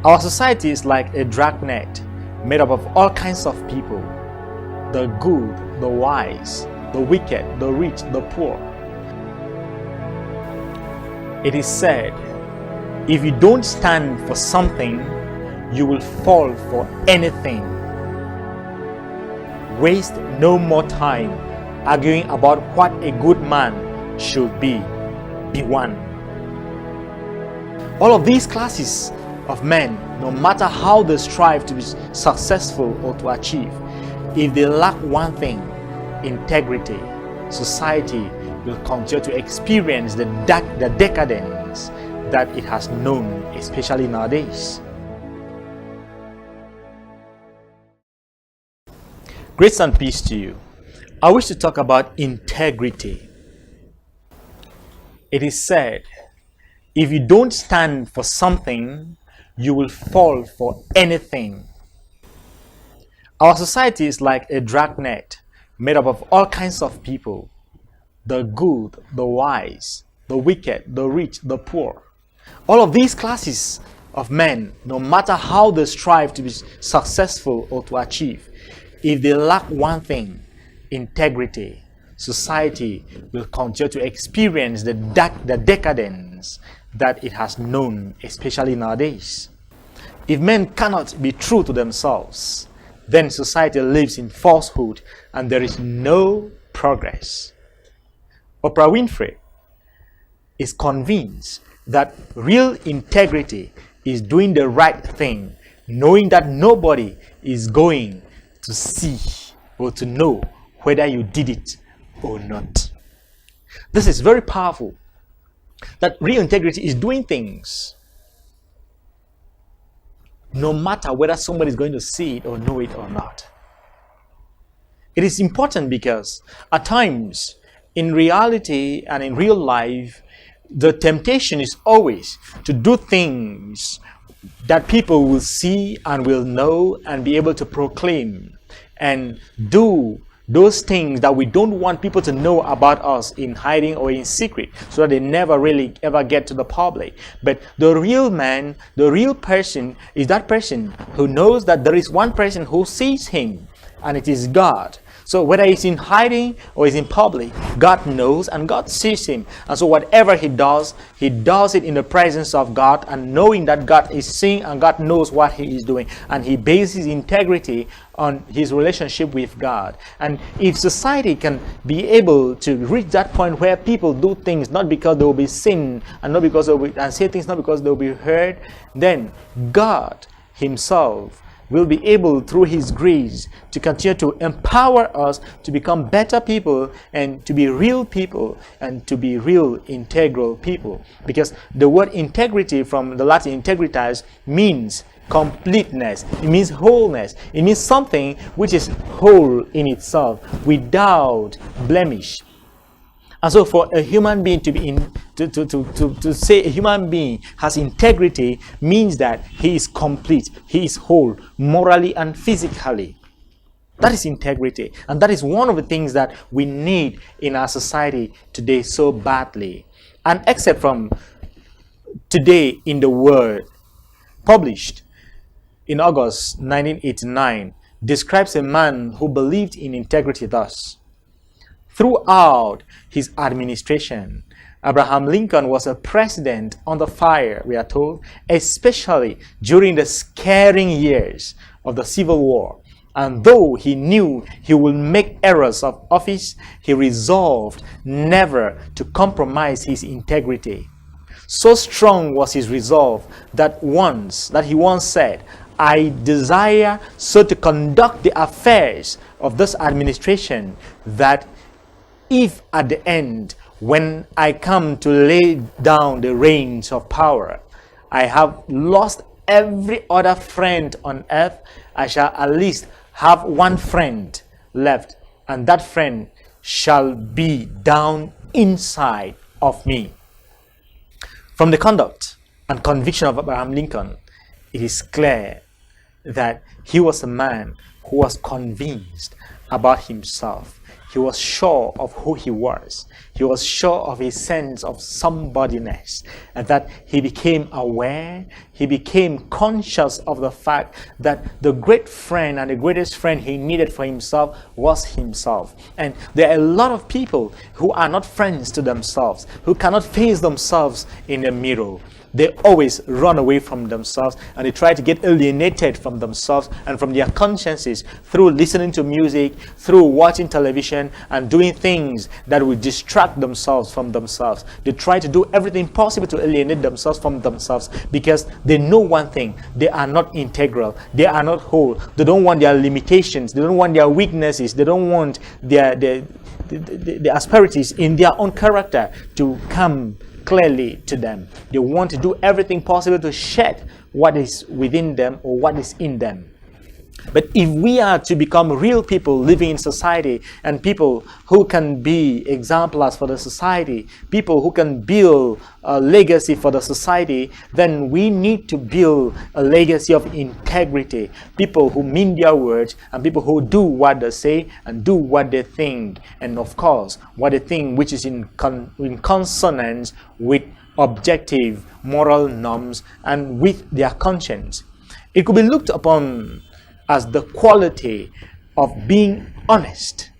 Our society is like a dragnet made up of all kinds of people: the good, the wise, the wicked, the rich, the poor. It is said, if you don't stand for something, you will fall for anything. Waste no more time arguing about what a good man should be. Be one. All of these classes of men, no matter how they strive to be successful or to achieve, if they lack one thing, integrity, society will continue to experience the decadence that it has known, especially nowadays. Grace and peace to you. I wish to talk about integrity. It is said, if you don't stand for something, you will fall for anything. Our society is like a dragnet made up of all kinds of people: the good, the wise, the wicked, the rich, the poor. All of these classes of men, no matter how they strive to be successful or to achieve, if they lack one thing, integrity, society will continue to experience the decadence that it has known, especially nowadays. If men cannot be true to themselves, then society lives in falsehood and there is no progress. Oprah Winfrey is convinced that real integrity is doing the right thing, knowing that nobody is going to see or to know whether you did it or not. This is very powerful. That real integrity is doing things no matter whether somebody is going to see it or know it or not. It is important because at times, in reality and in real life, the temptation is always to do things that people will see and will know and be able to proclaim, and do those things that we don't want people to know about us in hiding or in secret, so that they never really ever get to the public. But the real man, the real person, is that person who knows that there is one person who sees him, and it is God. So whether he's in hiding or he's in public, God knows and God sees him. And so whatever he does it in the presence of God, and knowing that God is seeing and God knows what he is doing. And he bases integrity on his relationship with God. And if society can be able to reach that point where people do things not because they will be seen and not because and say things not because they will be heard, then God himself will be able, through his grace, to continue to empower us to become better people and to be real people and to be real integral people. Because the word integrity, from the Latin integritas, means completeness. It means wholeness. It means something which is whole in itself, without blemish. And so for a human being to be to say a human being has integrity means that he is complete, he is whole, morally and physically. That is integrity. And that is one of the things that we need in our society today so badly. An excerpt from Today in the Word, published in August 1989, describes a man who believed in integrity thus: throughout his administration, Abraham Lincoln was a president under fire, we are told, especially during the scaring years of the Civil War. And though he knew he would make errors of office, he resolved never to compromise his integrity. So strong was his resolve that he once said, "I desire so to conduct the affairs of this administration that if at the end, when I come to lay down the reins of power, I have lost every other friend on earth, I shall at least have one friend left, and that friend shall be down inside of me." From the conduct and conviction of Abraham Lincoln, it is clear that he was a man who was convinced about himself. he was sure of who he was. He was sure of his sense of somebodyness, and that he became aware, he became conscious of the fact that the great friend and the greatest friend he needed for himself was himself. And there are a lot of people who are not friends to themselves, who cannot face themselves in the mirror. They always run away from themselves, and they try to get alienated from themselves and from their consciences through listening to music, through watching television, and doing things that will distract themselves from themselves. They try to do everything possible to alienate themselves from themselves because they know one thing: they are not integral, they are not whole. They don't want their limitations, they don't want their weaknesses, they don't want their asperities in their own character to come clearly to them. They want to do everything possible to shed what is within them or what is in them. But if we are to become real people living in society, and people who can be exemplars for the society, people who can build a legacy for the society, then we need to build a legacy of integrity. People who mean their words, and people who do what they say and do what they think. And of course, what they think which is in consonance with objective moral norms and with their conscience. It could be looked upon as the quality of being honest,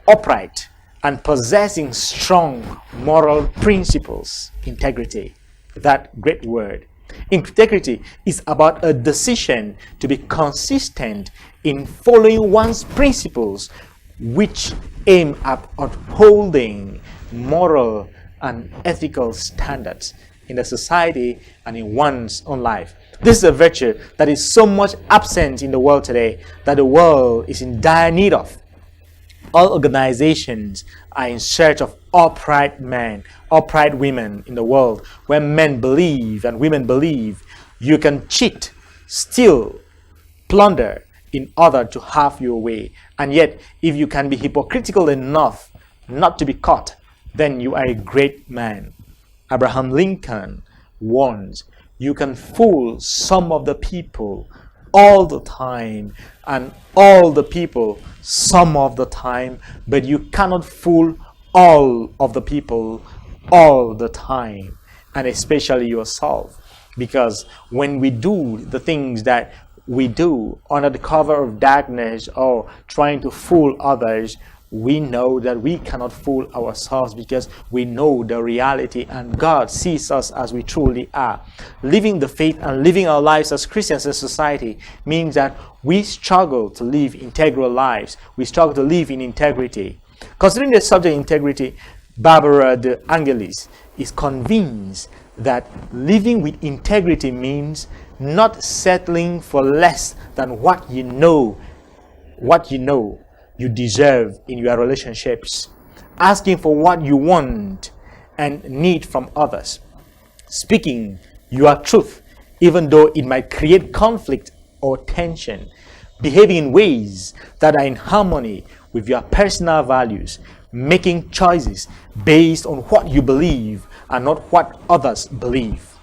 upright, and possessing strong moral principles. Integrity, that great word. Integrity is about a decision to be consistent in following one's principles, which aim at upholding moral and ethical standards in the society and in one's own life. This is a virtue that is so much absent in the world today that the world is in dire need of. All organizations are in search of upright men, upright women in the world, where men believe and women believe you can cheat, steal, plunder in order to have your way. And yet, if you can be hypocritical enough not to be caught, then you are a great man. Abraham Lincoln warns, you can fool some of the people all the time, and all the people some of the time, but you cannot fool all of the people all the time, and especially yourself. Because when we do the things that we do under the cover of darkness or trying to fool others, we know that we cannot fool ourselves, because we know the reality and God sees us as we truly are. Living the faith and living our lives as Christians in society means that we struggle to live integral lives. We struggle to live in integrity. Considering the subject integrity, Barbara de Angelis is convinced that living with integrity means not settling for less than what you know you deserve in your relationships, asking for what you want and need from others, speaking your truth even though it might create conflict or tension, behaving in ways that are in harmony with your personal values, making choices based on what you believe and not what others believe.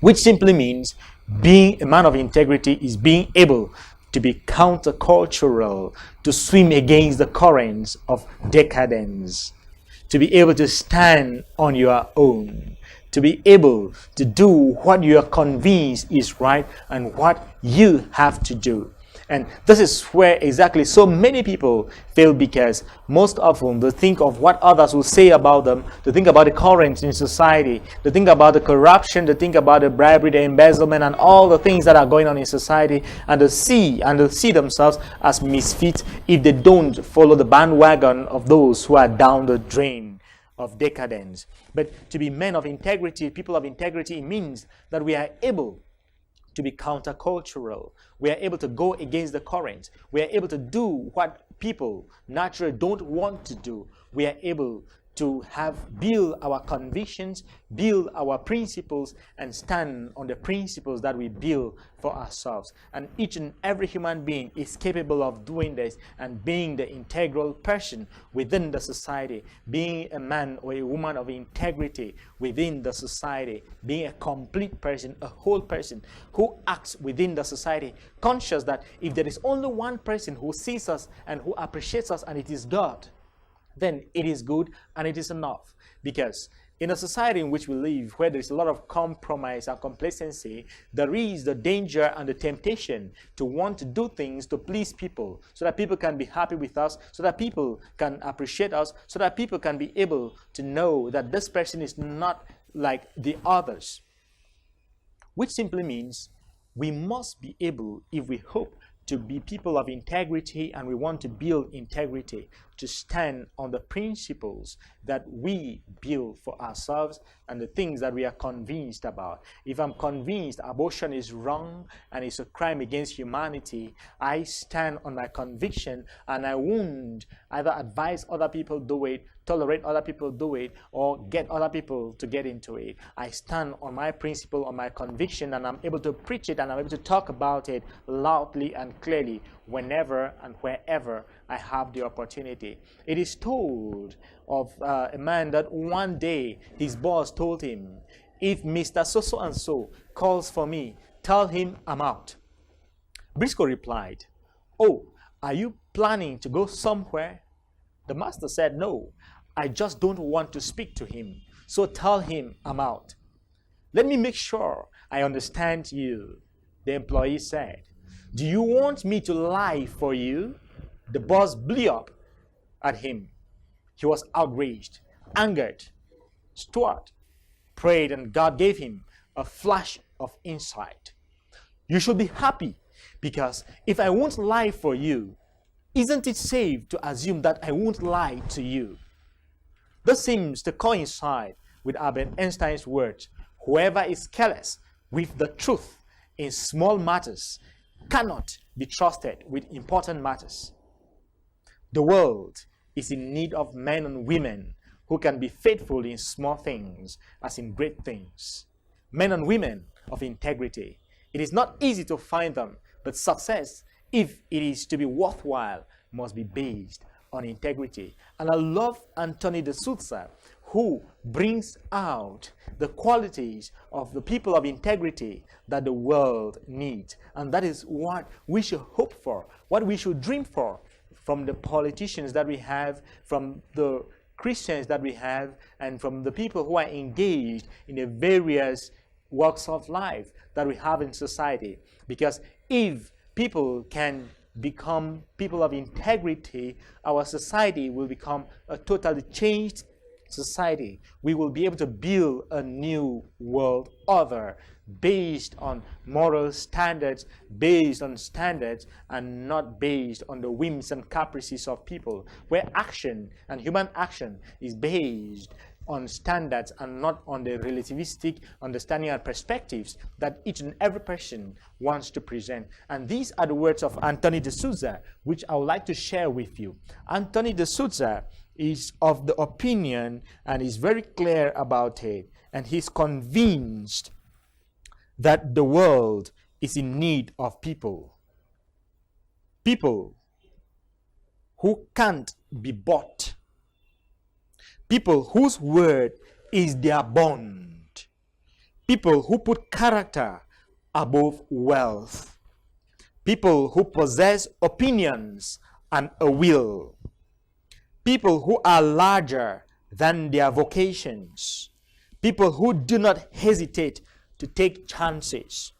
Which simply means being a man of integrity is being able to be countercultural, to swim against the currents of decadence, to be able to stand on your own, to be able to do what you are convinced is right and what you have to do. And this is where exactly so many people fail, because most often they think of what others will say about them, they think about the currents in society, they think about the corruption, they think about the bribery, the embezzlement, and all the things that are going on in society, and they see themselves as misfits if they don't follow the bandwagon of those who are down the drain of decadence. But to be men of integrity, people of integrity, means that we are able to be countercultural. We are able to go against the current. We are able to do what people naturally don't want to do. We are able to build our convictions, build our principles, and stand on the principles that we build for ourselves. And each and every human being is capable of doing this and being the integral person within the society, being a man or a woman of integrity within the society, being a complete person, a whole person who acts within the society, conscious that if there is only one person who sees us and who appreciates us, and it is God, then it is good and it is enough. Because in a society in which we live, where there is a lot of compromise and complacency, there is the danger and the temptation to want to do things to please people, so that people can be happy with us, so that people can appreciate us, so that people can be able to know that this person is not like the others. Which simply means we must be able, if we hope to be people of integrity and we want to build integrity, to stand on the principles that we build for ourselves and the things that we are convinced about. If I'm convinced abortion is wrong and it's a crime against humanity, I stand on my conviction and I won't either advise other people do it, tolerate other people do it, or get other people to get into it. I stand on my principle, on my conviction, and I'm able to preach it and I'm able to talk about it loudly and clearly whenever and wherever I have the opportunity. It is told of a man that one day his boss told him, if Mr. So-so and so calls for me, tell him I'm out. Briscoe replied, oh, are you planning to go somewhere? The master said, no, I just don't want to speak to him, so tell him I'm out. Let me make sure I understand you, the employee said. Do you want me to lie for you? The boss blew up at him. He was outraged, angered. Stuart prayed and God gave him a flash of insight. You should be happy, because if I won't lie for you, isn't it safe to assume that I won't lie to you? This seems to coincide with Albert Einstein's words, whoever is careless with the truth in small matters cannot be trusted with important matters. The world is in need of men and women who can be faithful in small things as in great things. Men and women of integrity. It is not easy to find them, but success, if it is to be worthwhile, must be based on integrity. And I love Anthony de Souza, who brings out the qualities of the people of integrity that the world needs. And that is what we should hope for, what we should dream for, from the politicians that we have, from the Christians that we have, and from the people who are engaged in the various walks of life that we have in society. Because if people can become people of integrity, our society will become a totally changed society. We will be able to build a new world order based on moral standards, based on standards, and not based on the whims and caprices of people, where action and human action is based on standards and not on the relativistic understanding and perspectives that each and every person wants to present. And these are the words of Anthony de Souza, which I would like to share with you. Anthony de Souza is of the opinion and is very clear about it, and he's convinced that the world is in need of people who can't be bought, people whose word is their bond, people who put character above wealth, people who possess opinions and a will, people who are larger than their vocations, people who do not hesitate to take chances,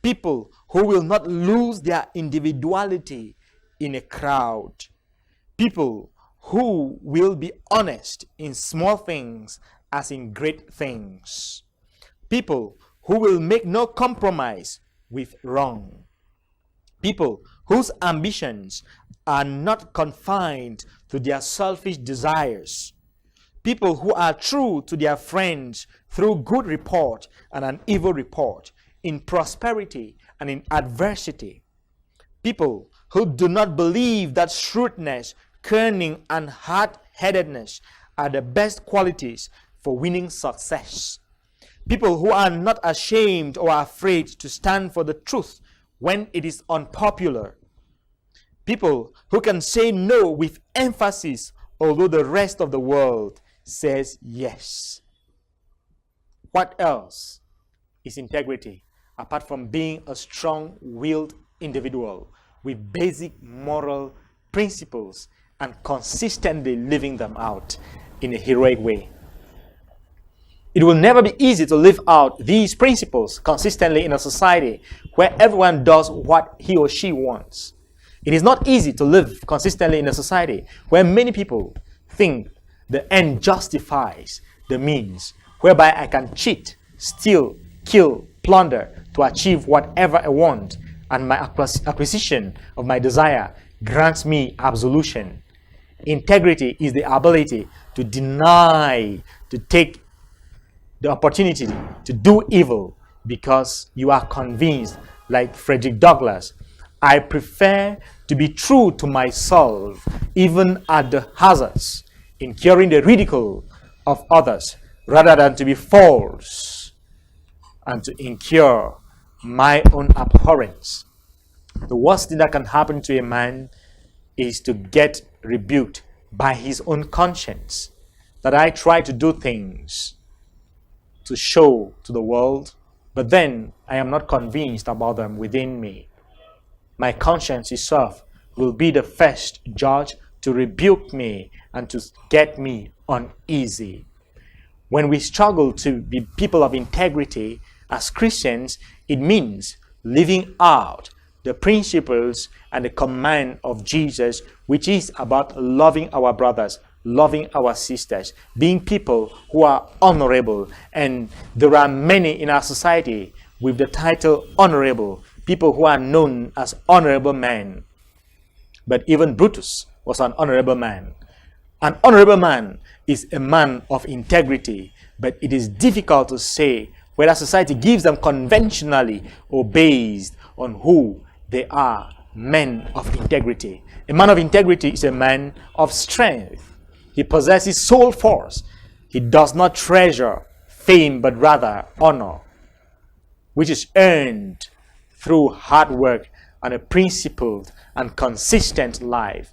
people who will not lose their individuality in a crowd, people who will be honest in small things as in great things, people who will make no compromise with wrong, people whose ambitions are not confined to their selfish desires, people who are true to their friends through good report and an evil report, in prosperity and in adversity, people who do not believe that shrewdness, cunning, and hard-headedness are the best qualities for winning success, people who are not ashamed or afraid to stand for the truth when it is unpopular, people who can say no with emphasis although the rest of the world says yes. What else is integrity apart from being a strong-willed individual with basic moral principles and consistently living them out in a heroic way. It will never be easy to live out these principles consistently in a society where everyone does what he or she wants. It is not easy to live consistently in a society where many people think the end justifies the means, whereby I can cheat, steal, kill, plunder to achieve whatever I want, and my acquisition of my desire grants me absolution. Integrity is the ability to deny, to take the opportunity to do evil because you are convinced, like Frederick Douglass, I prefer to be true to myself even at the hazards, incurring the ridicule of others, rather than to be false and to incur my own abhorrence. The worst thing that can happen to a man is to get rebuked by his own conscience, that I try to do things to show to the world, but then I am not convinced about them within me. My conscience itself will be the first judge to rebuke me and to get me uneasy. When we struggle to be people of integrity as Christians, it means living out the principles and the command of Jesus, which is about loving our brothers, loving our sisters, being people who are honorable. And there are many in our society with the title honorable, people who are known as honorable men. But even Brutus was an honorable man. An honorable man is a man of integrity, but it is difficult to say whether society gives them conventionally or based on who they are men of integrity. A man of integrity is a man of strength. He possesses soul force. He does not treasure fame, but rather honor, which is earned through hard work and a principled and consistent life.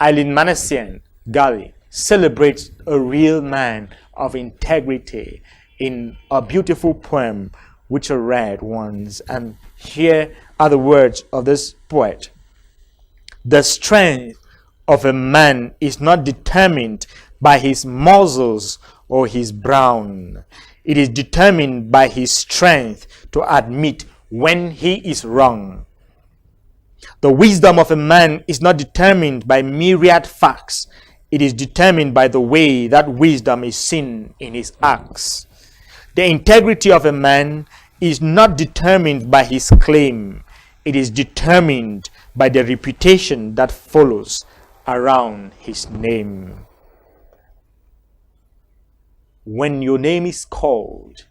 Eileen Manassian Gali celebrates a real man of integrity in a beautiful poem which I read once, and here are the words of this poet. The strength of a man is not determined by his muscles or his brawn. It is determined by his strength to admit when he is wrong. The wisdom of a man is not determined by myriad facts. It is determined by the way that wisdom is seen in his acts. The integrity of a man is not determined by his claim. It is determined by the reputation that follows around his name. When your name is called,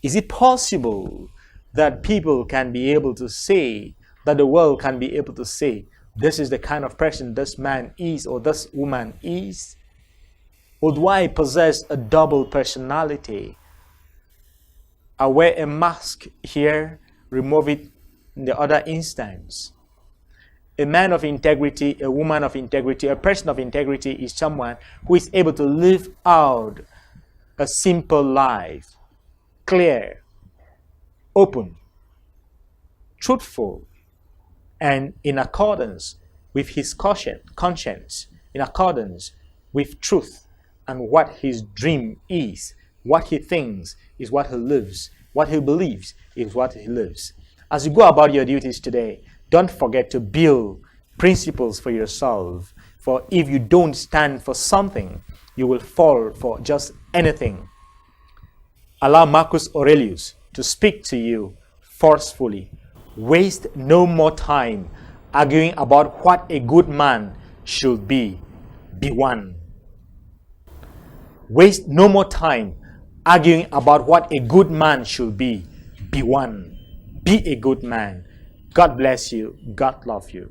is it possible that people can be able to say, that the world can be able to say, this is the kind of person this man is or this woman is? Or do I possess a double personality? I wear a mask here, remove it in the other instance. A man of integrity, a woman of integrity, a person of integrity is someone who is able to live out a simple life, clear, open, truthful, and in accordance with his conscience, in accordance with truth and what his dream is. What he thinks is what he lives. What he believes is what he lives. As you go about your duties today, don't forget to build principles for yourself. For if you don't stand for something, you will fall for just anything. Allow Marcus Aurelius to speak to you forcefully. Waste no more time arguing about what a good man should be. Be one. Waste no more time arguing about what a good man should be. Be one. Be a good man. God bless you. God love you.